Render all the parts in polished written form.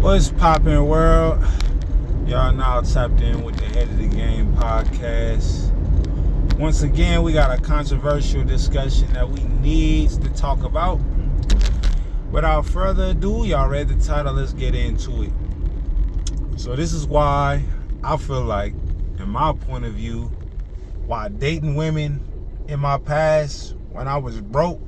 What's poppin', world? Y'all now tapped in with the Head of the Game podcast. Once again, we got a controversial discussion that we need to talk about. Without further ado, y'all read the title, let's get into it. So this is why I feel like, in my point of view, why dating women in my past, when I was broke,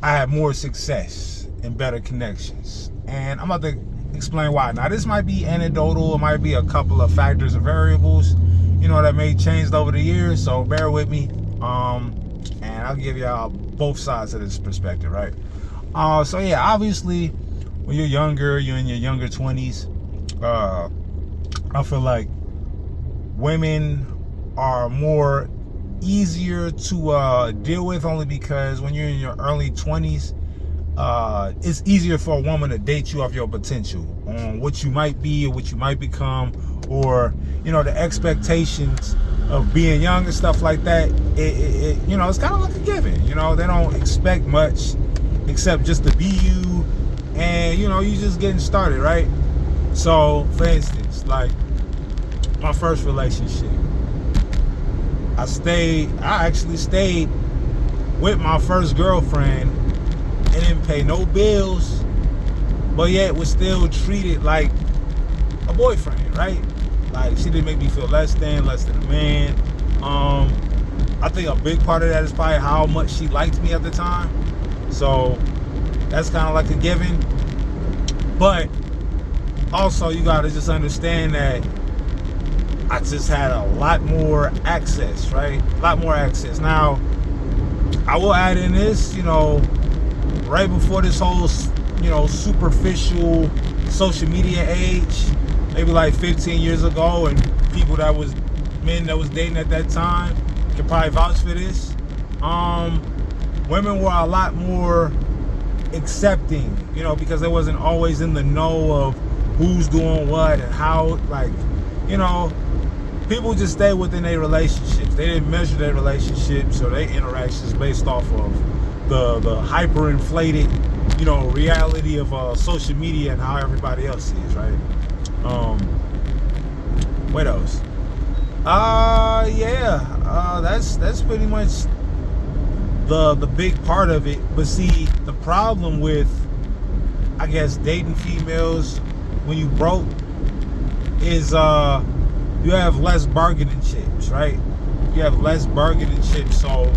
I had more success and better connections. And I'm about to explain why. Now, this might be anecdotal. It might be a couple of factors or variables, that may change over the years. So bear with me. And I'll give y'all both sides of this perspective, right? So yeah, obviously, when you're younger, you're in your younger 20s. I feel like women are more easier to deal with, only because when you're in your early 20s, it's easier for a woman to date you off your potential, on what you might be or what you might become, or the expectations of being young and stuff like that. It's kind of like a given. They don't expect much except just to be you, and you just getting started, right? So, for instance, like my first relationship, I actually stayed with my first girlfriend and didn't pay no bills, but yet was still treated like a boyfriend, right? Like, she didn't make me feel less than a man. I think a big part of that is probably how much she liked me at the time. So that's kind of like a given. But also, you gotta just understand that I just had a lot more access, right? A lot more access. Now, I will add in this, right before this whole, superficial social media age, maybe like 15 years ago, and men that was dating at that time can probably vouch for this. Women were a lot more accepting, because they wasn't always in the know of who's doing what and how, people just stay within their relationships. They didn't measure their relationships or their interactions based off of the hyper-inflated, reality of social media and how everybody else is, right? What else? That's pretty much the big part of it. But see, the problem with, I guess, dating females when you broke is you have less bargaining chips, right? You have less bargaining chips. So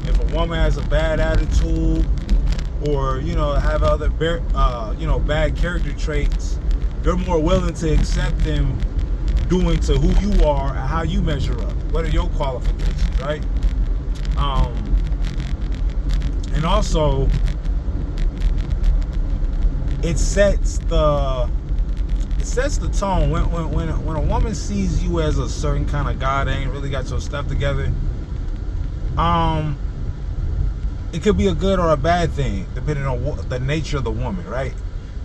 if a woman has a bad attitude or have other bad character traits, you're more willing to accept them doing to who you are and how you measure up. What are your qualifications, right? And also, it sets the tone. When a woman sees you as a certain kind of guy that ain't really got your stuff together, it could be a good or a bad thing depending on the nature of the woman, right?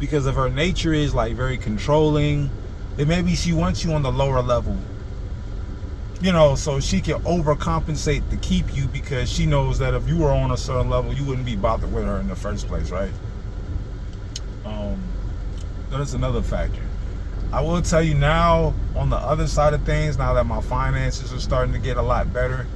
Because if her nature is like very controlling, then maybe she wants you on the lower level, so she can overcompensate to keep you, because she knows that if you were on a certain level, you wouldn't be bothered with her in the first place, right? That's another factor. I will tell you now, on the other side of things, now that my finances are starting to get a lot better,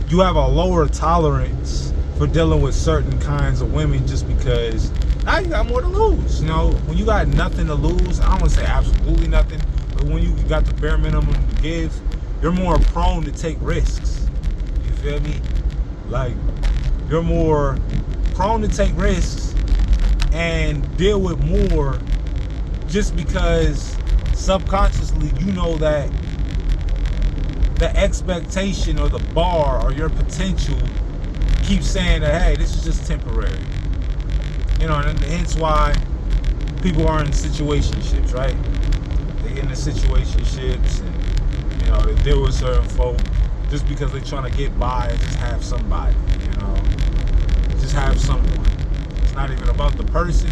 you have a lower tolerance for dealing with certain kinds of women, just because now you got more to lose. When you got nothing to lose, I don't want to say absolutely nothing, but when you got the bare minimum to give, you're more prone to take risks. You feel me? Like, you're more prone to take risks and deal with more, just because subconsciously you know that the expectation or the bar or your potential keeps saying that, hey, this is just temporary. And hence why people are in situationships, right? They get into situationships and, they deal with certain folk just because they're trying to get by and just have somebody, just have someone. It's not even about the person,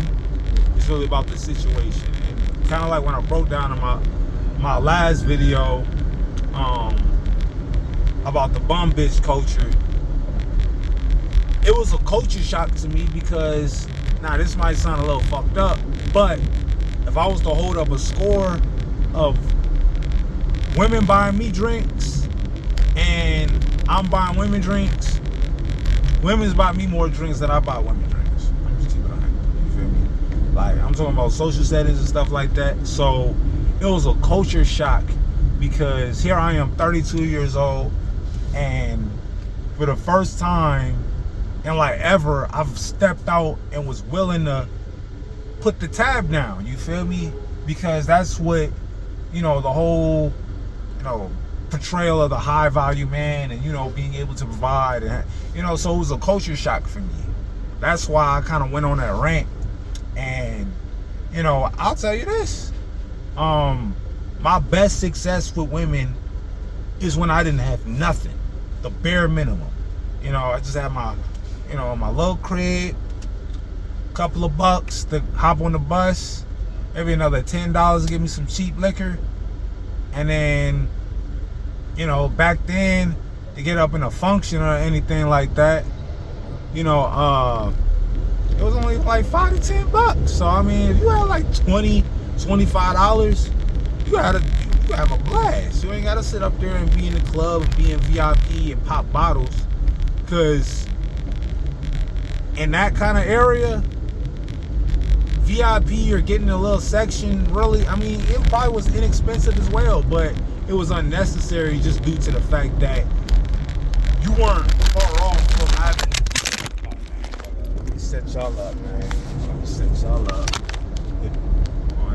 it's really about the situation. And kind of like when I broke down in my last video about the bum bitch culture, it was a culture shock to me, because Now, this might sound a little fucked up, but if I was to hold up a score of women buying me drinks and I'm buying women drinks, women's buy me more drinks than I buy women drinks. I'm just keeping it 100. You feel me? Like, I'm talking about social settings and stuff like that. So it was a culture shock, because here I am, 32 years old, and for the first time in like ever, I've stepped out and was willing to put the tab down. You feel me? Because that's what, the whole, portrayal of the high value man, and being able to provide, and so it was a culture shock for me. That's why I kind of went on that rant. And I'll tell you this, my best success with women is when I didn't have nothing, the bare minimum. I just had my my little crib, couple of bucks to hop on the bus, maybe another $10 to give me some cheap liquor, and then back then, to get up in a function or anything like that, it was only like $5 to $10. So I mean, if you had like $20, $25, you have a blast. You ain't gotta sit up there and be in the club and be in VIP and pop bottles, because in that kind of area, VIP or getting a little section, really, I mean, it probably was inexpensive as well, but it was unnecessary just due to the fact that you weren't far off from having. Let me set y'all up, man. Let me set y'all up.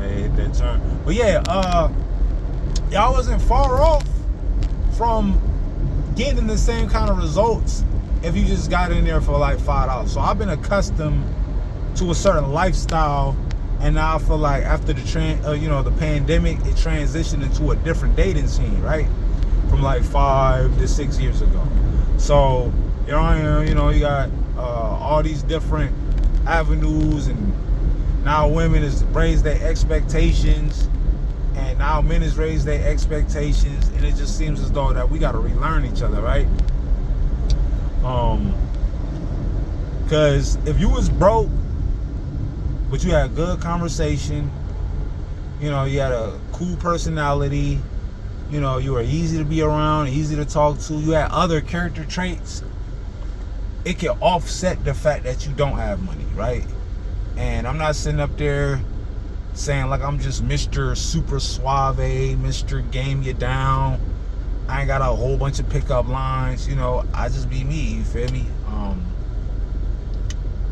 Hit that turn. But yeah, y'all wasn't far off from getting the same kind of results if you just got in there for like $5. So I've been accustomed to a certain lifestyle, and now I feel like after the the pandemic, it transitioned into a different dating scene, right? From like 5 to 6 years ago. So you got all these different avenues, and now women has raised their expectations, and now men has raised their expectations, and it just seems as though that we got to relearn each other, right? Because if you was broke, but you had a good conversation, you had a cool personality, you were easy to be around, easy to talk to, you had other character traits, it can offset the fact that you don't have money, right? And I'm not sitting up there saying like I'm just Mr. Super Suave, Mr. Game You Down. I ain't got a whole bunch of pickup lines, I just be me, you feel me?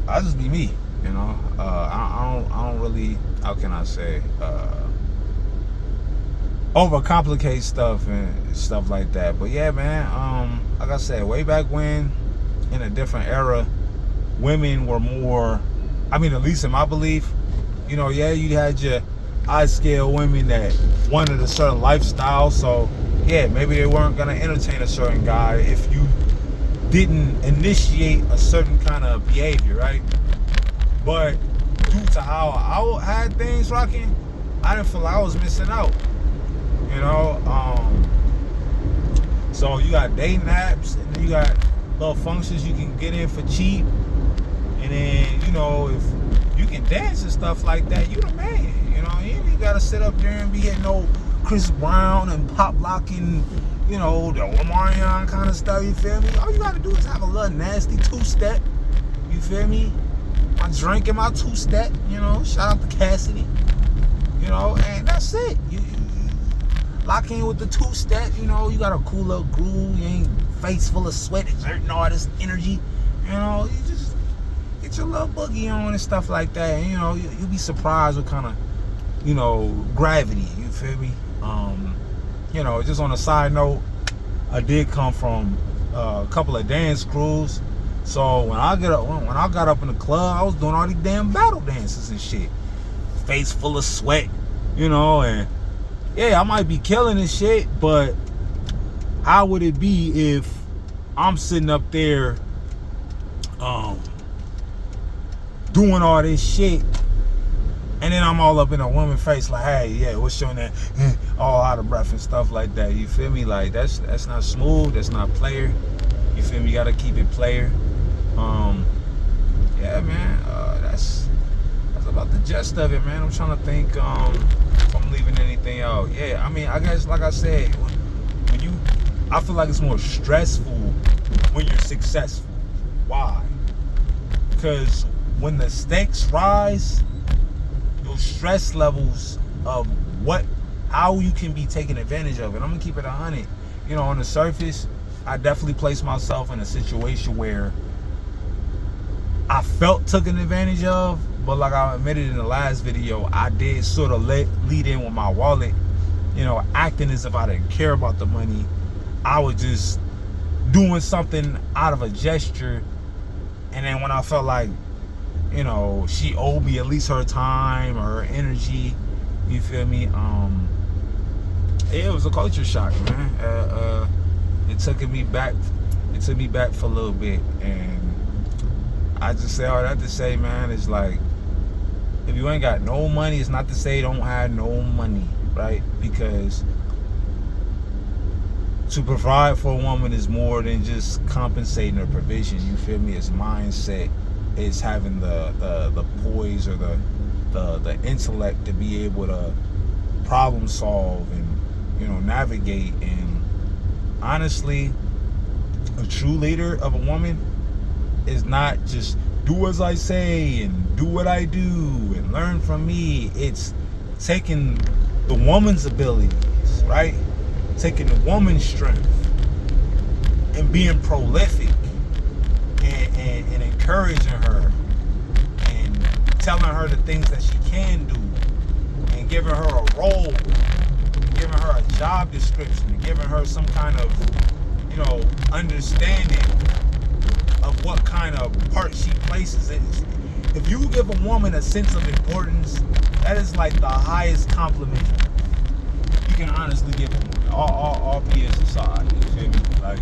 I just be me. I don't really, how can I say, overcomplicate stuff and stuff like that. But yeah, man, like I said, way back when, in a different era, women were more, I mean, at least in my belief, you had your high scale women that wanted a certain lifestyle. So yeah, maybe they weren't gonna entertain a certain guy if you didn't initiate a certain kind of behavior, right? But due to how I had things rocking, I didn't feel like I was missing out. So you got dating apps, and then you got little functions you can get in for cheap. And then, if you can dance and stuff like that, you the man. You ain't gotta sit up there and be hitting no Chris Brown and pop locking, the Omarion kind of stuff, you feel me? All you gotta do is have a little nasty two-step, you feel me? My drink and my two-step, shout out to Cassidy, and that's it. You lock in with the two-step, you got a cool little groove, you ain't face full of sweat, exerting all this energy, you just get your little boogie on and stuff like that, and you'll be surprised with kind of, gravity, you feel me? Just on a side note, I did come from a couple of dance crews. So when I got up in the club, I was doing all these damn battle dances and shit. Face full of sweat, and yeah, I might be killing this shit, but how would it be if I'm sitting up there doing all this shit, and then I'm all up in a woman's face like, hey, yeah, what's your name? All out of breath and stuff like that. You feel me? Like, that's not smooth. That's not player. You feel me? You gotta keep it player. Yeah, man. That's gist of it, man. I'm trying to think if I'm leaving anything out. Yeah, I mean, I guess, like I said, I feel like it's more stressful when you're successful. Why? Because when the stakes rise, those stress levels of how you can be taken advantage of. And I'm gonna keep it 100. On the surface, I definitely placed myself in a situation where I felt taken advantage of, but like I admitted in the last video, I did sort of lead in with my wallet, acting as if I didn't care about the money. I was just doing something out of a gesture, and then when I felt like, she owed me at least her time or her energy, you feel me? It was a culture shock, man. It took me back for a little bit, and I just say all that to say, man, it's like, if you ain't got no money, it's not to say you don't have no money, right? Because to provide for a woman is more than just compensating her provision. You feel me? It's mindset. It's having the poise or the intellect to be able to problem solve and navigate. And honestly, a true leader of a woman is not just do as I say and do what I do and learn from me. It's taking the woman's abilities, right? Taking the woman's strength and being prolific and encouraging her and telling her the things that she can do and giving her a role, giving her a job description, and giving her some kind of, understanding of what kind of part she places in. If you give a woman a sense of importance, that is like the highest compliment you can honestly give a woman. All BS aside, you feel me? Like,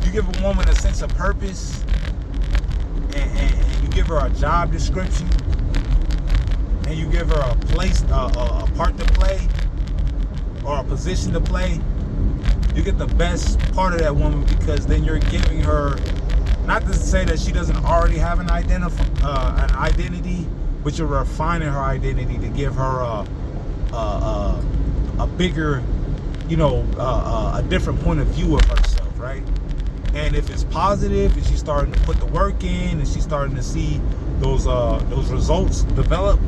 you give a woman a sense of purpose, and you give her a job description, and you give her a place, a part to play, or a position to play, you get the best part of that woman, because then you're giving her, not to say that she doesn't already have an identity, but you're refining her identity to give her a bigger, a different point of view of herself, right? And if it's positive, and she's starting to put the work in, and she's starting to see those results develop,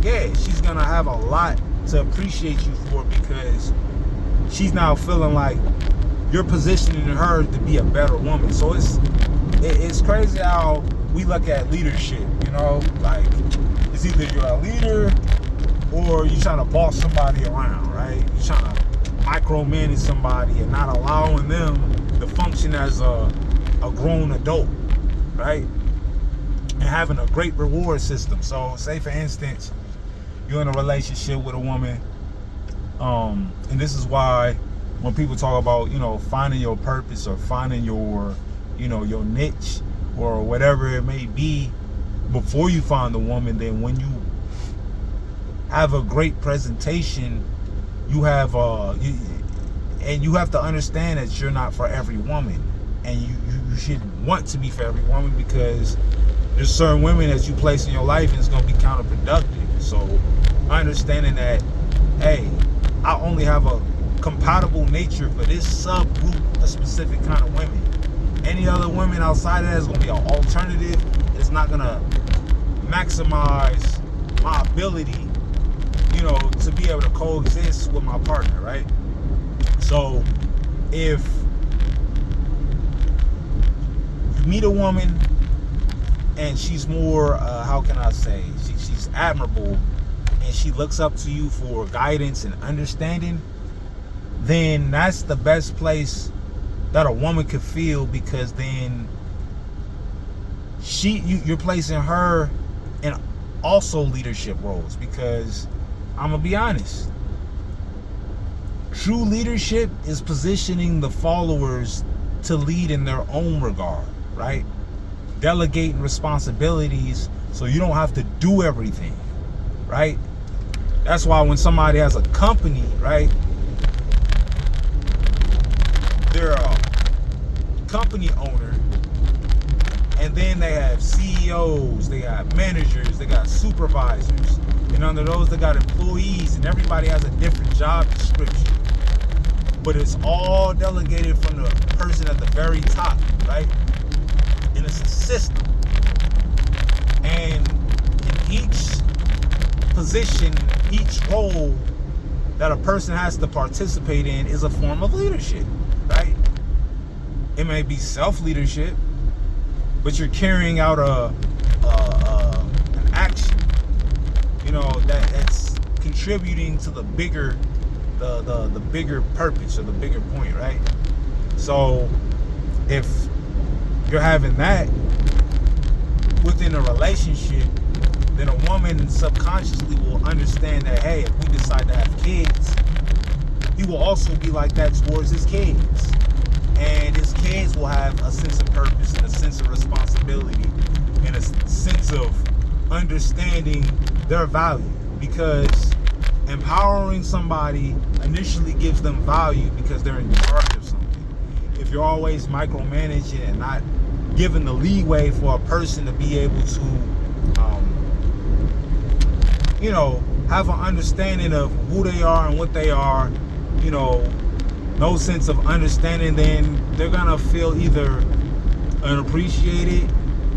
yeah, she's gonna have a lot to appreciate you for, because she's now feeling like you're positioning her to be a better woman. So it's crazy how we look at leadership, like, it's either you're a leader or you're trying to boss somebody around, right? You're trying to micromanage somebody and not allowing them to function as a grown adult, right? And having a great reward system. So say, for instance, you're in a relationship with a woman, and this is why when people talk about, finding your purpose or finding your, your niche or whatever it may be before you find the woman, then when you have a great presentation, you have and you have to understand that you're not for every woman, and you should want to be for every woman, because there's certain women that you place in your life and it's going to be counterproductive. So understanding that, hey, I only have a compatible nature for this subgroup, a specific kind of women. Any other women outside of that is going to be an alternative. It's not going to maximize my ability, to be able to coexist with my partner, right? So if you meet a woman and she's more, how can I say, she's admirable, and she looks up to you for guidance and understanding, then that's the best place that a woman could feel, because then you're placing her in also leadership roles. Because I'm gonna be honest, true leadership is positioning the followers to lead in their own regard, right? Delegating responsibilities so you don't have to do everything, right? That's why when somebody has a company, right, they're a company owner, and then they have CEOs, they got managers, they got supervisors, and under those they got employees, and everybody has a different job description. But it's all delegated from the person at the very top, right? And it's a system. And in each position, each role that a person has to participate in is a form of leadership, right? It may be self-leadership, but you're carrying out an action, that's contributing to the bigger, the bigger purpose or the bigger point, right? So if you're having that within a relationship, then a woman subconsciously will understand that, hey, if we decide to have kids, he will also be like that towards his kids. And his kids will have a sense of purpose and a sense of responsibility and a sense of understanding their value. Because empowering somebody initially gives them value because they're in charge of something. If you're always micromanaging and not giving the leeway for a person to be able to, have an understanding of who they are and what they are, no sense of understanding, then they're gonna feel either unappreciated,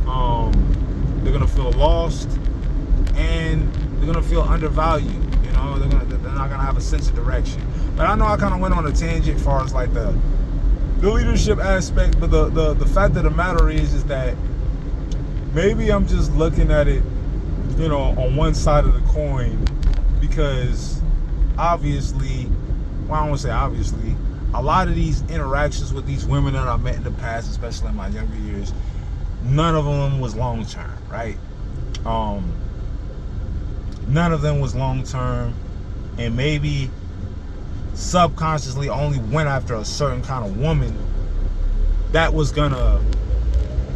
they're gonna feel lost, and they're gonna feel undervalued. They're not gonna have a sense of direction. But I know I kind of went on a tangent as far as like the leadership aspect, but the fact of the matter is that maybe I'm just looking at it, on one side of the coin, because obviously, well, I don't want to say obviously, a lot of these interactions with these women that I met in the past, especially in my younger years, none of them was long term, right? None of them was long term, and maybe subconsciously only went after a certain kind of woman that was gonna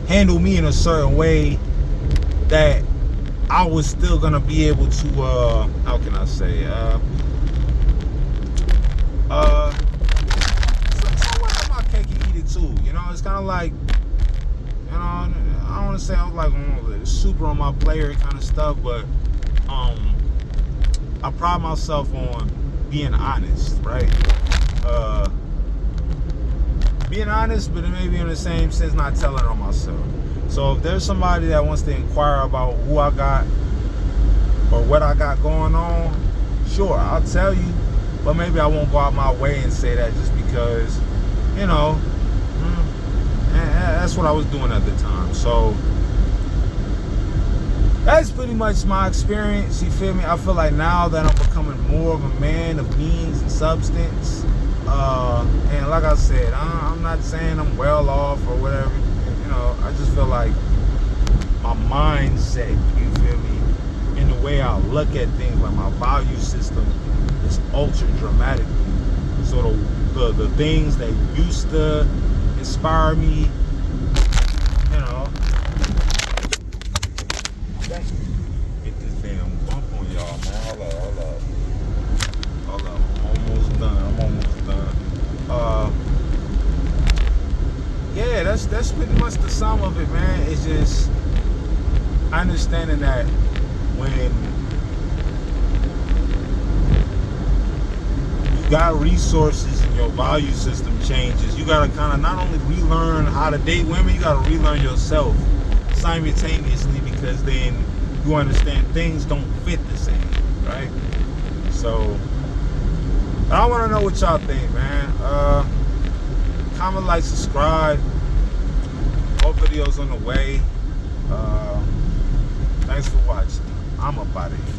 handle me in a certain way that I was still gonna be able to, how can I say, somewhat of my cake and eat it too. It's kind of like, I don't want to say I'm like super on my player kind of stuff, but I pride myself on being honest, right? Being honest, but maybe in the same sense not telling on myself. So if there's somebody that wants to inquire about who I got or what I got going on, sure, I'll tell you, but maybe I won't go out my way and say that just because, that's what I was doing at the time. So that's pretty much my experience, you feel me? I feel like now that I'm becoming more of a man of means and substance, and like I said, I'm not saying I'm well off or whatever, I just feel like my mindset, you feel me, in the way I look at things, like my value system is altered dramatically. So the things that used to inspire me, get this damn bump on y'all, man. Hold up. I'm almost done. Yeah, that's pretty much the sum of it, man. It's just understanding that when you got resources and your value system changes, you gotta kind of not only relearn how to date women, you gotta relearn yourself simultaneously, because then you understand things don't fit the same, right? So I want to know what y'all think, man. Comment, like, subscribe. More videos on the way. Thanks for watching. I'm up out of here.